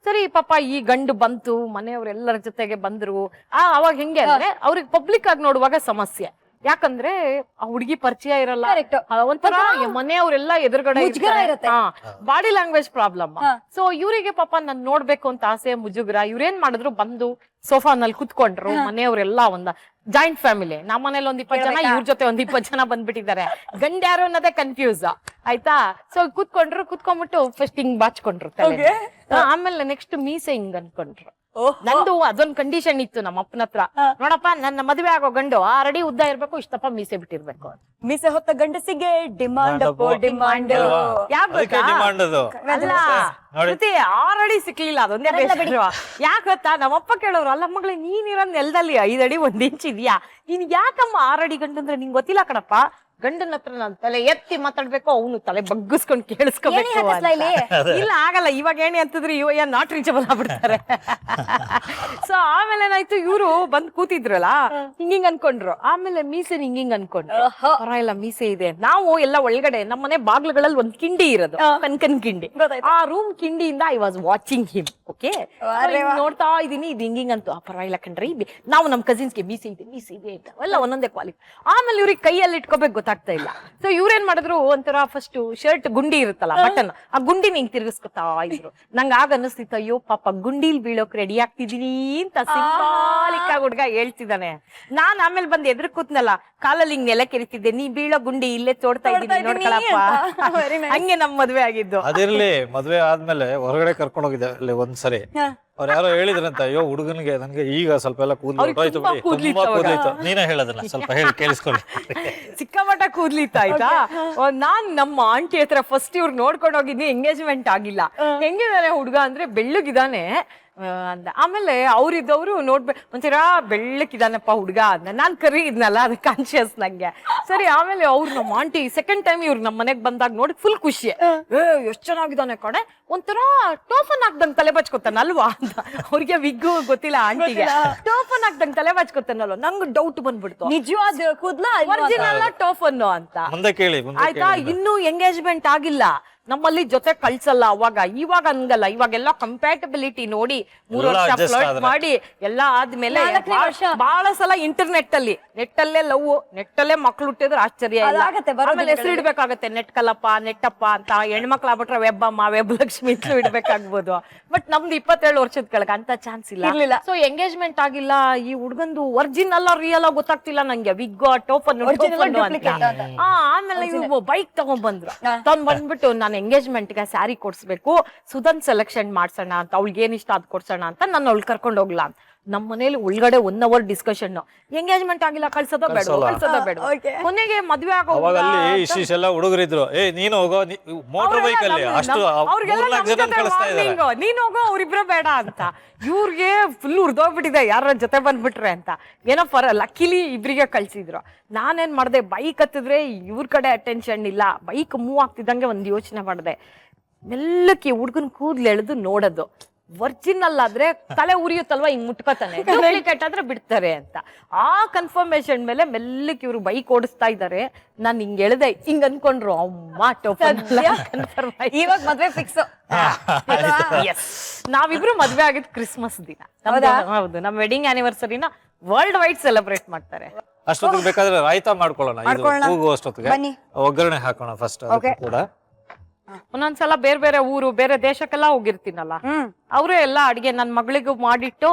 ಸರಿ ಪಾಪ ಈ ಗಂಡು ಬಂತು, ಮನೆಯವ್ರೆಲ್ಲರ ಜೊತೆಗೆ ಬಂದ್ರು. ಅವಾಗ ಹೆಂಗೆ ಅಂದ್ರೆ ಅವ್ರಿಗೆ ಪಬ್ಲಿಕ್ ಆಗಿ ನೋಡುವಾಗ ಸಮಸ್ಯೆ. ಯಾಕಂದ್ರೆ ಆ ಹುಡುಗಿ ಪರಿಚಯ ಇರಲ್ಲ, ಒಂಥರ ಮನೆಯವ್ರೆಲ್ಲ ಎದುರುಗಡೆ ಬಾಡಿ ಲ್ಯಾಂಗ್ವೇಜ್ ಪ್ರಾಬ್ಲಮ್. ಸೊ ಇವರಿಗೆ ಪಾಪ ನನ್ ನೋಡ್ಬೇಕು ಅಂತ ಆಸೆ, ಮುಜುಗ್ರ. ಇವ್ರೇನ್ ಮಾಡಿದ್ರು, ಬಂದು ಸೋಫಾನಲ್ಲಿ ಕುತ್ಕೊಂಡ್ರು. ಮನೆಯವ್ರೆಲ್ಲ ಜಾಯಿಂಟ್ ಫ್ಯಾಮಿಲಿ, ನಮ್ಮ ಮನೇಲಿ ಒಂದ್ 20 ಜನ, ಇವ್ರ ಜೊತೆ ಒಂದ್ 20 ಜನ ಬಂದ್ಬಿಟ್ಟಿದ್ದಾರೆ. ಗಂಡ ಯಾರು ಅನ್ನೋದೇ ಕನ್ಫ್ಯೂಸ್ ಆಯ್ತಾ. ಸೊ ಕುತ್ಕೊಂಡ್ಬಿಟ್ಟು ಫಸ್ಟ್ ಹಿಂಗ್ ಬಾಚ್ಕೊಂಡ್ರು ತಲೆ. ಆಮೇಲೆ ನೆಕ್ಸ್ಟ್ ಮೀಸೆ ಹಿಂಗ್ ಅನ್ಕೊಂಡ್ರು. ನಂದು ಅದೊಂದ್ ಕಂಡೀಷನ್ ಇತ್ತು ನಮ್ಮ ಅಪ್ಪನ ಹತ್ರ, ನೋಡಪ್ಪ ನನ್ನ ಮದ್ವೆ ಆಗೋ ಗಂಡು ಆಲ್ರೆಡಿ ಉದ್ದ ಇರ್ಬೇಕು, ಇಷ್ಟಪ್ಪ ಮೀಸೆ ಬಿಟ್ಟಿರ್ಬೇಕು. ಮೀಸೆ ಹೊತ್ತ ಗಂಡಸಿಗೆ ಡಿಮಾಂಡ್ ಡಿಮಾಂಡ್. ಅಲ್ಲ ಆಲ್ರೆಡಿ ಸಿಕ್ಲಿಲ್ಲ, ಅದೊಂದೇ ಬೇಡ. ಯಾಕ ಗೊತ್ತಾ, ನಮ್ಮಪ್ಪ ಕೇಳೋರು, ಅಲ್ಲ ಮಗಳೇ ನೀನಿರೋ ನೆಲದಲ್ಲಿ 5 ಅಡಿ 1 ಇಂಚ್ ಇದೆಯಾ, ನೀನ್ ಯಾಕಮ್ಮ 6 ಅಡಿ ಗಂಡು ಅಂದ್ರೆ ನಿಂಗೆ ಗೊತ್ತಿಲ್ಲ ಕಣಪ್ಪ. ಗಂಡನ ಹತ್ರ ನಾನು ತಲೆ ಎತ್ತಿ ಮಾತಾಡ್ಬೇಕು, ಅವನು ತಲೆ ಬಗ್ಗಿಸ್ಕೊಂಡು ಕೇಳಿಸ್ಕೋಬೇಕು. ಇಲ್ಲ ಆಗಲ್ಲ, ಇವಾಗ ಏನೇ ಅಂತಂದ್ರೆ ಇವ ನಾಟ್ ರೀಚಬಲ್ ಆಗ್ಬಿಡ್ತಾರೆ. ಸೊ ಆಮೇಲೆ ಏನಾಯ್ತು, ಇವ್ರು ಬಂದ್ ಕೂತಿದ್ರಲ್ಲ, ಹಿಂಗಿಂಗ್ ಅನ್ಕೊಂಡ್ರು. ಆಮೇಲೆ ಮೀಸೆ ಹಿಂಗಿಂಗ್ ಅನ್ಕೊಂಡ್ರು. ಪರವಾಗಿಲ್ಲ ಮೀಸೆ ಇದೆ. ನಾವು ಎಲ್ಲ ಒಳಗಡೆ ನಮ್ಮನೆ ಬಾಗ್ಲುಗಳಲ್ಲಿ ಒಂದ್ ಕಿಂಡಿ ಇರೋದು, ಕನ್ಕನ್ ಕಿಂಡಿ. ಆ ರೂಮ್ ಕಿಂಡಿಯಿಂದ I was watching him. Okay, ನೋಡ್ತಾ ಇದೀನಿ, ಇದು ಹಿಂಗಿಂಗ್ ಅಂತು. ಪರವಾಗಿಲ್ಲ ಕಣ್ರಿ, ನಾವು ನಮ್ ಕಸಿನ್ಸ್ಗೆ ಮೀಸೆ ಇದೆ ಅಂತ ಎಲ್ಲ ಒಂದೊಂದೇ ಕ್ವಾಲಿಟಿ. ಆಮೇಲೆ ಇವ್ರಿಗೆ ಕೈಯಲ್ಲಿ ಇಟ್ಕೋಬೇಕು ಗೊತ್ತಾಗ್ತಾ ಇಲ್ಲ. ಸೊ ಇವ್ರೇನ್ ಮಾಡಿದ್ರು, ಒಂಥರ ಫಸ್ಟ್ ಶರ್ಟ್ ಗುಂಡಿ ಇರುತ್ತಲ್ಲ ಬಟನ್, ಆ ಗುಂಡಿನ ಹಿಂಗ್ ತಿರ್ಗಿಸ್ಕೊತಾ ಇದ್ರು. ನಂಗೆ ಆಗ ಅನಿಸ್ತಿತ್ತು, ಅಯ್ಯೋ ಪಾಪ ಗುಂಡಿಲ್ ಬೀಳೋಕ್ ರೆಡಿ ಆಗ್ತಿದೀನಿ ಅಂತ ಸಿಂಬಾಲಿಕ್ ಆಗಿ ಹುಡ್ಗ ಹೇಳ್ತಿದ್ದಾನೆ. ನಾನ್ ಆಮೇಲೆ ಬಂದ್ ಎದುರು ಕೂತ್ನಲ್ಲ, ಕಾಲಲ್ಲಿ ಹಿಂಗ್ ನೆಲ ಕೆರಿತಿದ್ದೆ, ನೀ ಬೀಳೋ ಗುಂಡಿ ಇಲ್ಲೇ ತೋಡ್ತಾ ಇದ್ದೀನಿ ನೋಡ್ಕೊಳಪ್ಪ. ಹಂಗೆ ನಮ್ ಮದ್ವೆ ಆಗಿದ್ದು. ಅದಿರ್ಲಿ, ಮದ್ವೆ ಆದ್ಮೇಲೆ ಹೊರಗಡೆ ಕರ್ಕೊಂಡು ಹೋಗಿದ್ದೆ ಅಲ್ಲಿ ಒಂದ್ಸರಿ. ಅವ್ರು ಯಾರೋ ಹೇಳಿದ್ರಂತ, ಅಯ್ಯೋ ಹುಡುಗನಿಗೆ ನನ್ಗೆ ಈಗ ಸ್ವಲ್ಪ ಎಲ್ಲ ಕೂದ್ಲಿತ್ತು. ನೀನೇ ಹೇಳೋದನ್ನ ಸ್ವಲ್ಪ ಹೇಳಿ ಕೇಳಿಸ್ಕೊಳ್ಳಿ. ಸಿಕ್ಕಾಪಟ್ಟ ಕೂದ್ಲಿತ್ತು ಆಯ್ತಾ. ನಾನ್ ನಮ್ಮ ಆಂಟಿ ಹತ್ರ ಫಸ್ಟ್ ಇವ್ರು ನೋಡ್ಕೊಂಡು ಹೋಗಿದ್ನಿ, ಎಂಗೇಜ್ಮೆಂಟ್ ಆಗಿಲ್ಲ. ಹೆಂಗಿದಾನೆ ಹುಡುಗ ಅಂದ್ರೆ ಬೆಳ್ಳಗಿದಾನೆ ಅಂದ. ಆಮೇಲೆ ಅವ್ರಿದ್ದವ್ರು ನೋಡ್ಬೇಕು, ಒಂಥರ ಬೆಳ್ಳಕ್ಕಿದಾನಪ್ಪ ಹುಡ್ಗ ಅಂದ. ನಾನ್ ಕರಿ ಇದ್ನಲ್ಲ, ಅದು ಕಾನ್ಶಿಯಸ್ ನಂಗೆ. ಸರಿ, ಆಮೇಲೆ ಅವ್ರು ನಮ್ಮ ಆಂಟಿ ಸೆಕೆಂಡ್ ಟೈಮ್ ಇವ್ರು ನಮ್ಮ ಮನೆಗ್ ಬಂದಾಗ ನೋಡಿ ಫುಲ್ ಖುಷಿ. ಎಷ್ಟ್ ಚೆನ್ನಾಗಿದ್ದಾನೆ ಕಡೆ, ಒಂಥರ ಟೋಫನ್ ಹಾಕ್ದಂಗ್ ತಲೆ ಬಚ್ಕೊತಾನಲ್ವಾ ಅಂತ. ಅವ್ರಿಗೆ ವಿಗ್ಗು ಗೊತ್ತಿಲ್ಲ ಆಂಟಿಗೆ. ಟೋಫನ್ ಹಾಕ್ದಂಗ್ ತಲೆ ಬಚ್ಕೊತಾನಲ್ವ, ನಂಗ್ ಡೌಟ್ ಬಂದ್ಬಿಡ್ತು, ನಿಜವಾದ ಕೂದ್ಲ ಒರಿಜಿನಲ್ ಟೋಫನ್ ಅಂತ. ಆಯ್ತಾ, ಇನ್ನೂ ಎಂಗೇಜ್ಮೆಂಟ್ ಆಗಿಲ್ಲ, ನಮ್ಮಲ್ಲಿ ಜೊತೆ ಕಳ್ಸಲ್ಲ ಅವಾಗ. ಇವಾಗ ಹಂಗಲ್ಲ, ಇವಾಗೆಲ್ಲ ಕಂಪ್ಯಾಟಬಿಲಿಟಿ ನೋಡಿ 3 ವರ್ಷ ಫ್ಲರ್ಟ್ ಮಾಡಿ ಎಲ್ಲ ಆದ್ಮೇಲೆ ಬಹಳ ಸಲ ಇಂಟರ್ನೆಟ್ ಅಲ್ಲಿ, ನೆಟ್ಟಲ್ಲೇ ಲವ್, ನೆಟ್ಟಲ್ಲೇ ಮಕ್ಳು ಹುಟ್ಟಿದ್ರೆ ಆಶ್ಚರ್ಯ ಇಲ್ಲ. ಆಮೇಲೆ ಹೆಸರು ಇಡ್ಬೇಕಾಗತ್ತೆ, ನೆಟ್ಕಲ್ಲಪ್ಪ, ನೆಟ್ಟಪ್ಪ ಅಂತ. ಹೆಣ್ಮಕ್ಳಾಗ್ಬಿಟ್ರೆ ವೆಬ್ಬಮ್ಮ, ವೆಬ್ ಲಕ್ಷ್ಮಿ ಅಂತ ಇಡ್ಬೇಕಾಗ್ಬೋದು. ಬಟ್ ನಮ್ದು 27 ವರ್ಷದ ಕೆಳಗೆ ಅಂತ ಚಾನ್ಸ್ ಇಲ್ಲ. ಸೊ ಎಂಗೇಜ್ಮೆಂಟ್ ಆಗಿಲ್ಲ. ಈ ಹುಡ್ಗಂದು ಒರಿಜಿನಲ್ ರಿಯಲ್ ಗೊತ್ತಾಗ್ತಿಲ್ಲ ನಂಗೆ, ವಿಗ್ ಟೋಫನ್ ಅಂತ. ಆಮೇಲೆ ಇವ್ರು ಬೈಕ್ ತಗೊಂಡ್ಬಂದ್ರು. ಬಂದ್ಬಿಟ್ಟು ನಾನು ಎಂಗೇಜ್ಮೆಂಟ್ ಗೆ ಸ್ಯಾರಿ ಕೊಡ್ಸ್ಬೇಕು, ಸುಧನ್ ಸೆಲೆಕ್ಷನ್ ಮಾಡ್ಸೋಣ ಅಂತ, ಅವ್ಳಿಗೆ ಏನ್ ಇಷ್ಟ ಅದ್ ಕೊಡ್ಸೋಣ ಅಂತ ನಾನು ಅವ್ಳು ಕರ್ಕೊಂಡು ಹೋಗ್ಲಾ. ನಮ್ಮ ಮನೇಲಿ ಒಳಗಡೆ 1 hour ಡಿಸ್ಕಷನ್. ಎಂಗೇಜ್ಮೆಂಟ್ ಆಗಿಲ್ಲ, ಕಳ್ಸೋದೋ ಬೇಡ. ಕೊನೆಗೆ ಮದ್ವೆ ಆಗೋ ಹುಡುಗರಿದ್ರು, ನೀನು ಹೋಗೋ ಮೋಟರ್ ಬೈಕ್ ಅಲ್ಲಿ, ನೀನ್ ಹೋಗೋ, ಅವ್ರಿಬ್ರು ಬೇಡ ಅಂತ. ಇವ್ರಿಗೆ ಫುಲ್ ಉರ್ದೋಗ್ಬಿಟ್ಟಿದೆ ಯಾರ ಜೊತೆ ಬಂದ್ಬಿಟ್ರೆ ಅಂತ. ಏನೋ ಲಕ್ಕಿಲಿ ಇಬ್ರಿಗೆ ಕಳ್ಸಿದ್ರು. ನಾನೇನ್ ಮಾಡ್ದೆ, ಬೈಕ್ ಹತ್ತಿದ್ರೆ ಇವ್ರ ಕಡೆ ಅಟೆನ್ಷನ್ ಇಲ್ಲ. ಬೈಕ್ ಮೂವ್ ಆಗ್ತಿದ್ದಂಗೆ ಒಂದ್ ಯೋಚನೆ ಮಾಡ್ದೆ, ಮೆಲ್ಲಕ್ಕೆ ಹುಡ್ಗನ್ ಕೂದ್ಲು ಎಳೆದು ನೋಡೋದು. ಒರಿಜಿನಲ್ ಆದ್ರೆ ತಲೆ ಉರಿಯುತ್ತಲ್ವಾ, ಹಿಂಗ್ ಮುಟ್ಕೋತಾನೆ. ಡೂಪ್ಲಿಕೇಟ್ ಆದ್ರೆ ಬಿಡ್ತಾರೆ ಅಂತ. ಆ ಕನ್ಫರ್ಮೇಶನ್ ಮೇಲೆ ಮೆಲ್ಲಕ್ಕೆ ಇವ್ರು ಬೈಕ್ ಓಡಿಸ್ತಾ ಇದಾರೆ. ನಾನ್ ಹಿಂಗ್ ಎಳ್ದೆ, ಹಿಂಗ್ ಅನ್ಕೊಂಡ್ರು, ಅಮ್ಮ ಟೋಫನ್ ಇವಾಗ ಮದ್ವೆ ಫಿಕ್ಸ್. ನಾವಿಬ್ರು ಮದ್ವೆ ಆಗಿದ್ ಕ್ರಿಸ್ಮಸ್ ದಿನ. ಹೌದು, ನಮ್ ವೆಡ್ಡಿಂಗ್ ಆನಿವರ್ಸರಿನ ವರ್ಲ್ಡ್ ವೈಡ್ ಸೆಲೆಬ್ರೇಟ್ ಮಾಡ್ತಾರೆ. ಅಷ್ಟೊತ್ತಿಗೆ ಬೇಕಾದ್ರೆ ರಾಯ್ತಾ ಮಾಡ್ಕೊಳ್ಳೋಣ, ಅಷ್ಟೊತ್ತಿಗೆ ಒಗ್ಗರಣೆ ಹಾಕೋಣ ಫಸ್ಟ್ ಕೂಡ. ಒಂದೊಂದ್ಸಲ ಬೇರೆ ಬೇರೆ ಊರು, ಬೇರೆ ದೇಶಕ್ಕೆಲ್ಲ ಹೋಗಿರ್ತೀನಲ್ಲ, ಅವ್ರು ಎಲ್ಲ ಅಡ್ಗೆ ನನ್ ಮಗಳಿಗೂ ಮಾಡಿಟ್ಟು,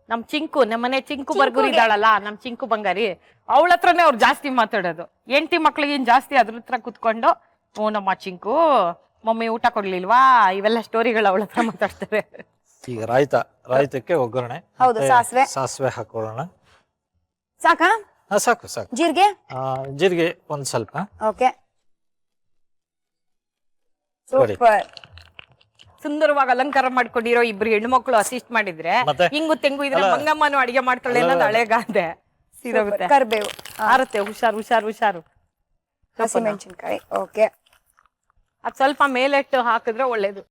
ನಮ್ ಚಿಂಕು, ನಮ್ಮನೆ ಚಿಂಕು ಬರ್ಗೂರ್ ಇದ್ದಾಳಲ್ಲ, ನಮ್ ಚಿಂಕು ಬಂಗಾರಿ, ಅವಳ ಹತ್ರನೇ ಅವ್ರು ಜಾಸ್ತಿ ಮಾತಾಡೋದು. ಹೆಂಡತಿ ಮಕ್ಳಿಗೇನ್ ಜಾಸ್ತಿ ಅದ್ರ ಹತ್ರ ಕುತ್ಕೊಂಡು, ಓ ನಮ್ಮ ಚಿಂಕು ಮಮ್ಮಿ ಊಟ ಕೊಡ್ಲಿಲ್ವಾ, ಇವೆಲ್ಲ ಸ್ಟೋರಿಗಳು ಅವಳ ಹತ್ರ ಮಾತಾಡ್ತಾರೆ. ಈಗ ರಾಯ್ತಕ್ಕೆ ಒಗ್ಗರಣೆ, ಸಾಸಿವೆ ಹಾಕೊಳ್ಳೋಣ. ಸಾಕಾ? ಸಾಕು ಸಾಕು. ಜೀರಿಗೆ ಒಂದ್ ಸ್ವಲ್ಪ. ಸುಂದರವಾಗಿ ಅಲಂಕಾರ ಮಾಡ್ಕೊಂಡಿರೋ ಇಬ್ರು ಹೆಣ್ಮಕ್ಳು ಅಸಿಸ್ಟ್ ಮಾಡಿದ್ರೆ, ಹಿಂಗು ತೆಂಗು ಇದ್ರೆ ಮಂಗಮ್ಮನು ಅಡಿಗೆ ಮಾಡ್ತಾಳೆ ಅನ್ನೋದು ಹಳೆಗಾದೆ. ಸೀದೋಗುತ್ತೆ, ಕರ್ಬೇವು ಆರುತ್ತೆ. ಹುಷಾರು. ಹಸಿಮೆಣಸಿನಕಾಯಿ. ಓಕೆ, ಅದ್ ಸ್ವಲ್ಪ ಮೇಲೆಟ್ಟು ಹಾಕಿದ್ರೆ ಒಳ್ಳೇದು.